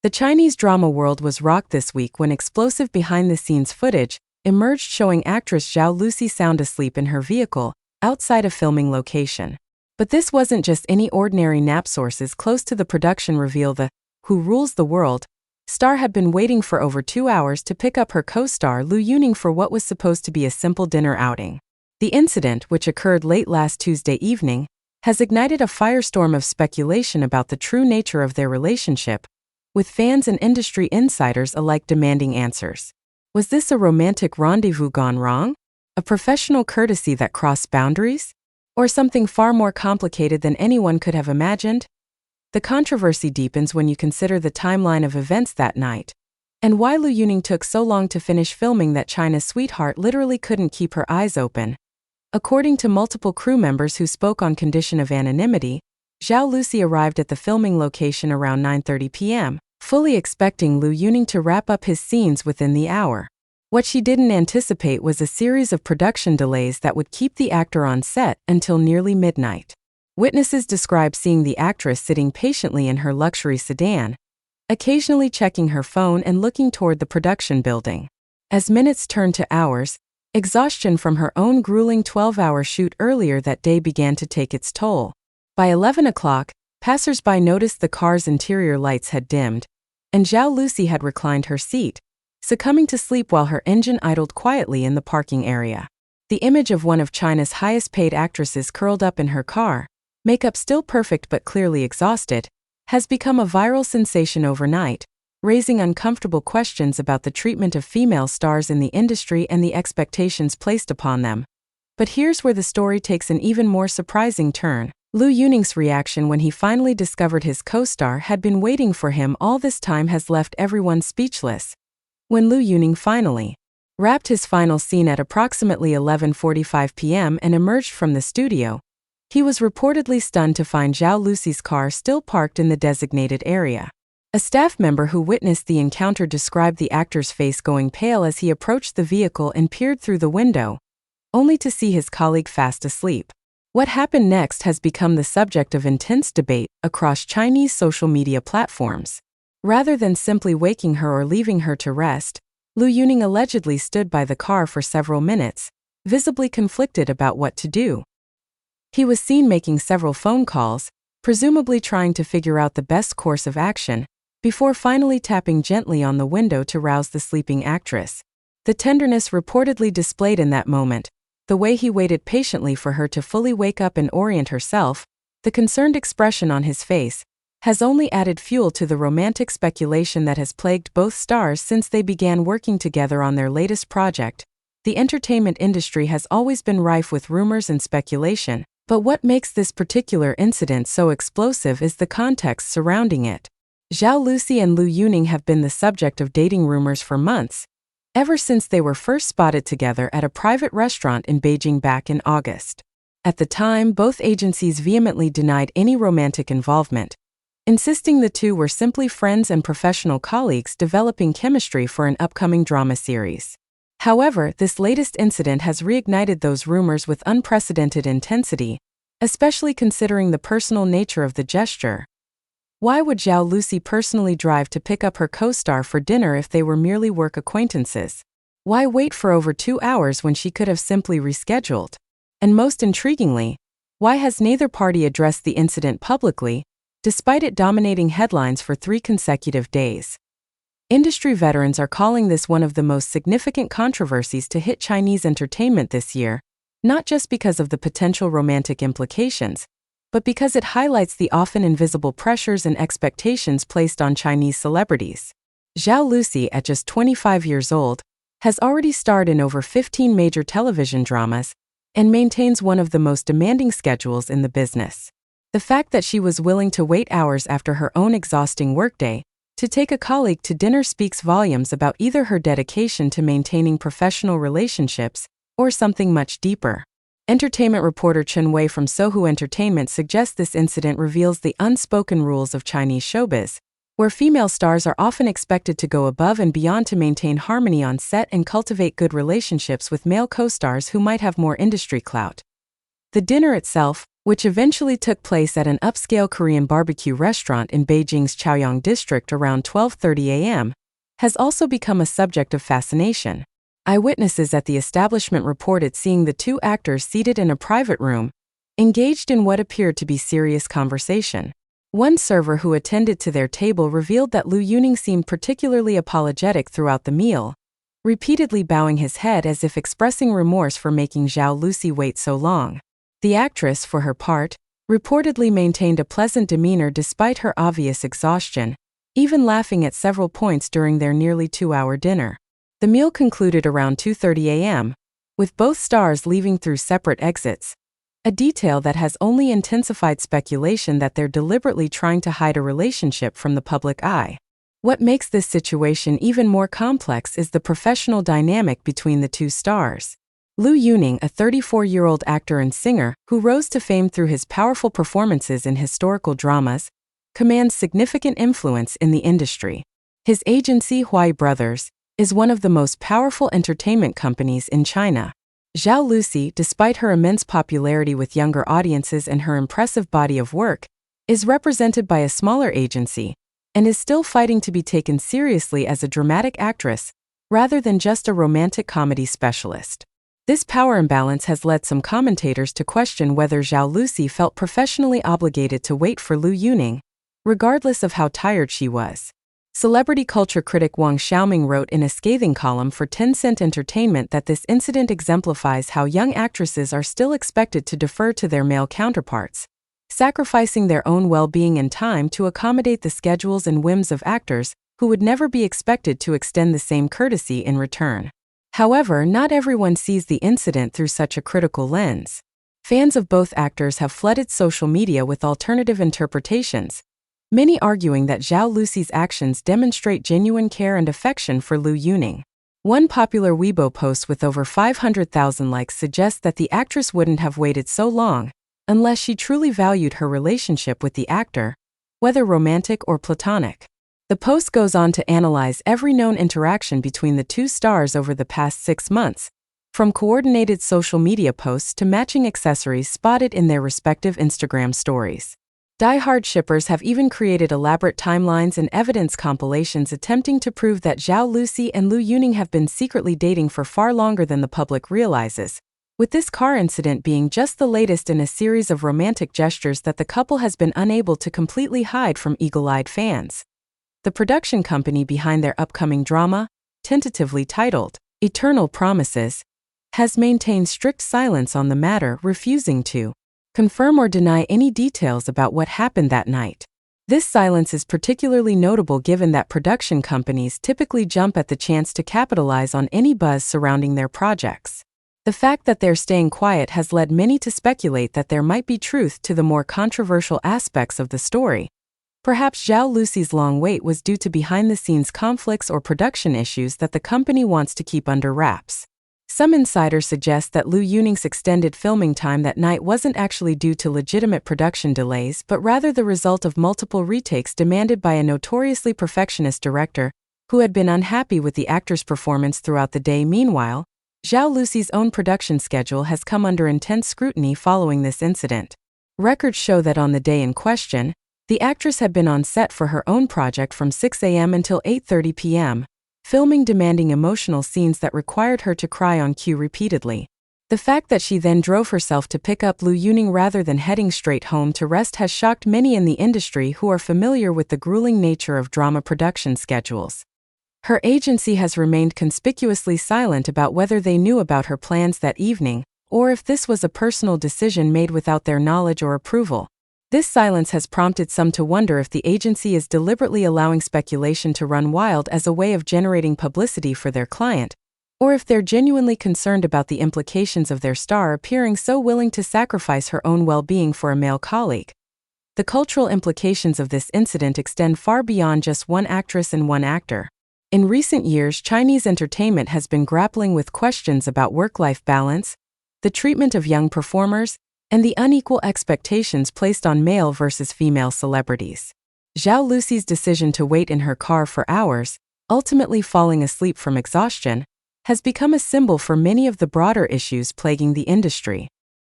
The Chinese drama world was rocked this week when explosive behind-the-scenes footage emerged showing actress Zhao Lusi sound asleep in her vehicle outside a filming location. But this wasn't just any ordinary nap. Sources close to the production reveal the "Who Rules the World" star had been waiting for over 2 hours to pick up her co-star Liu Yuning for what was supposed to be a simple dinner outing. The incident, which occurred late last Tuesday evening, has ignited a firestorm of speculation about the true nature of their relationship, with fans and industry insiders alike demanding answers. Was this a romantic rendezvous gone wrong? A professional courtesy that crossed boundaries? Or something far more complicated than anyone could have imagined? The controversy deepens when you consider the timeline of events that night, and why Liu Yuning took so long to finish filming that China's sweetheart literally couldn't keep her eyes open. According to multiple crew members who spoke on condition of anonymity, Zhao Lusi arrived at the filming location around 9:30 p.m., fully expecting Liu Yuning to wrap up his scenes within the hour. What she didn't anticipate was a series of production delays that would keep the actor on set until nearly midnight. Witnesses describe seeing the actress sitting patiently in her luxury sedan, occasionally checking her phone and looking toward the production building. As minutes turned to hours, exhaustion from her own grueling 12-hour shoot earlier that day began to take its toll. By 11 o'clock, passers-by noticed the car's interior lights had dimmed, and Zhao Lusi had reclined her seat, succumbing to sleep while her engine idled quietly in the parking area. The image of one of China's highest-paid actresses curled up in her car, makeup still perfect but clearly exhausted, has become a viral sensation overnight, raising uncomfortable questions about the treatment of female stars in the industry and the expectations placed upon them. But here's where the story takes an even more surprising turn. Liu Yuning's reaction when he finally discovered his co-star had been waiting for him all this time has left everyone speechless. When Liu Yuning finally wrapped his final scene at approximately 11:45 p.m. and emerged from the studio, he was reportedly stunned to find Zhao Lusi's car still parked in the designated area. A staff member who witnessed the encounter described the actor's face going pale as he approached the vehicle and peered through the window, only to see his colleague fast asleep. What happened next has become the subject of intense debate across Chinese social media platforms. Rather than simply waking her or leaving her to rest, Liu Yuning allegedly stood by the car for several minutes, visibly conflicted about what to do. He was seen making several phone calls, presumably trying to figure out the best course of action, before finally tapping gently on the window to rouse the sleeping actress. The tenderness reportedly displayed in that moment, the way he waited patiently for her to fully wake up and orient herself, the concerned expression on his face, has only added fuel to the romantic speculation that has plagued both stars since they began working together on their latest project. The entertainment industry has always been rife with rumors and speculation, but what makes this particular incident so explosive is the context surrounding it. Zhao Lusi and Liu Yuning have been the subject of dating rumors for months, ever since they were first spotted together at a private restaurant in Beijing back in August. At the time, both agencies vehemently denied any romantic involvement, insisting the two were simply friends and professional colleagues developing chemistry for an upcoming drama series. However, this latest incident has reignited those rumors with unprecedented intensity, especially considering the personal nature of the gesture. Why would Zhao Lusi personally drive to pick up her co-star for dinner if they were merely work acquaintances? Why wait for over 2 hours when she could have simply rescheduled? And most intriguingly, why has neither party addressed the incident publicly, despite it dominating headlines for 3 consecutive days? Industry veterans are calling this one of the most significant controversies to hit Chinese entertainment this year, not just because of the potential romantic implications, but because it highlights the often invisible pressures and expectations placed on Chinese celebrities. Zhao Lusi, at just 25 years old, has already starred in over 15 major television dramas and maintains one of the most demanding schedules in the business. The fact that she was willing to wait hours after her own exhausting workday to take a colleague to dinner speaks volumes about either her dedication to maintaining professional relationships or something much deeper. Entertainment reporter Chen Wei from Sohu Entertainment suggests this incident reveals the unspoken rules of Chinese showbiz, where female stars are often expected to go above and beyond to maintain harmony on set and cultivate good relationships with male co-stars who might have more industry clout. The dinner itself, which eventually took place at an upscale Korean barbecue restaurant in Beijing's Chaoyang district around 12:30 a.m., has also become a subject of fascination. Eyewitnesses at the establishment reported seeing the two actors seated in a private room, engaged in what appeared to be serious conversation. One server who attended to their table revealed that Liu Yuning seemed particularly apologetic throughout the meal, repeatedly bowing his head as if expressing remorse for making Zhao Lusi wait so long. The actress, for her part, reportedly maintained a pleasant demeanor despite her obvious exhaustion, even laughing at several points during their nearly 2-hour dinner. The meal concluded around 2:30 a.m., with both stars leaving through separate exits, a detail that has only intensified speculation that they're deliberately trying to hide a relationship from the public eye. What makes this situation even more complex is the professional dynamic between the two stars. Liu Yuning, a 34-year-old actor and singer who rose to fame through his powerful performances in historical dramas, commands significant influence in the industry. His agency, Huai Brothers, is one of the most powerful entertainment companies in China. Zhao Lusi, despite her immense popularity with younger audiences and her impressive body of work, is represented by a smaller agency and is still fighting to be taken seriously as a dramatic actress rather than just a romantic comedy specialist. This power imbalance has led some commentators to question whether Zhao Lusi felt professionally obligated to wait for Liu Yuning, regardless of how tired she was. Celebrity culture critic Wang Xiaoming wrote in a scathing column for Tencent Entertainment that this incident exemplifies how young actresses are still expected to defer to their male counterparts, sacrificing their own well-being and time to accommodate the schedules and whims of actors who would never be expected to extend the same courtesy in return. However, not everyone sees the incident through such a critical lens. Fans of both actors have flooded social media with alternative interpretations, many arguing that Zhao Lusi's actions demonstrate genuine care and affection for Liu Yuning. One popular Weibo post with over 500,000 likes suggests that the actress wouldn't have waited so long unless she truly valued her relationship with the actor, whether romantic or platonic. The post goes on to analyze every known interaction between the two stars over the past 6 months, from coordinated social media posts to matching accessories spotted in their respective Instagram stories. Die-hard shippers have even created elaborate timelines and evidence compilations attempting to prove that Zhao Lusi and Liu Yuning have been secretly dating for far longer than the public realizes, with this car incident being just the latest in a series of romantic gestures that the couple has been unable to completely hide from eagle-eyed fans. The production company behind their upcoming drama, tentatively titled Eternal Promises, has maintained strict silence on the matter, refusing to confirm or deny any details about what happened that night. This silence is particularly notable given that production companies typically jump at the chance to capitalize on any buzz surrounding their projects. The fact that they're staying quiet has led many to speculate that there might be truth to the more controversial aspects of the story. Perhaps Zhao Lusi's long wait was due to behind-the-scenes conflicts or production issues that the company wants to keep under wraps. Some insiders suggest that Liu Yuning's extended filming time that night wasn't actually due to legitimate production delays but rather the result of multiple retakes demanded by a notoriously perfectionist director who had been unhappy with the actor's performance throughout the day. Meanwhile, Zhao Lusi's own production schedule has come under intense scrutiny following this incident. Records show that on the day in question, the actress had been on set for her own project from 6 a.m. until 8:30 p.m., filming demanding emotional scenes that required her to cry on cue repeatedly. The fact that she then drove herself to pick up Liu Yuning rather than heading straight home to rest has shocked many in the industry who are familiar with the grueling nature of drama production schedules. Her agency has remained conspicuously silent about whether they knew about her plans that evening, or if this was a personal decision made without their knowledge or approval. This silence has prompted some to wonder if the agency is deliberately allowing speculation to run wild as a way of generating publicity for their client, or if they're genuinely concerned about the implications of their star appearing so willing to sacrifice her own well-being for a male colleague. The cultural implications of this incident extend far beyond just one actress and one actor. In recent years, Chinese entertainment has been grappling with questions about work-life balance, the treatment of young performers, and the unequal expectations placed on male versus female celebrities. Zhao Lusi's decision to wait in her car for hours, ultimately falling asleep from exhaustion, has become a symbol for many of the broader issues plaguing the industry.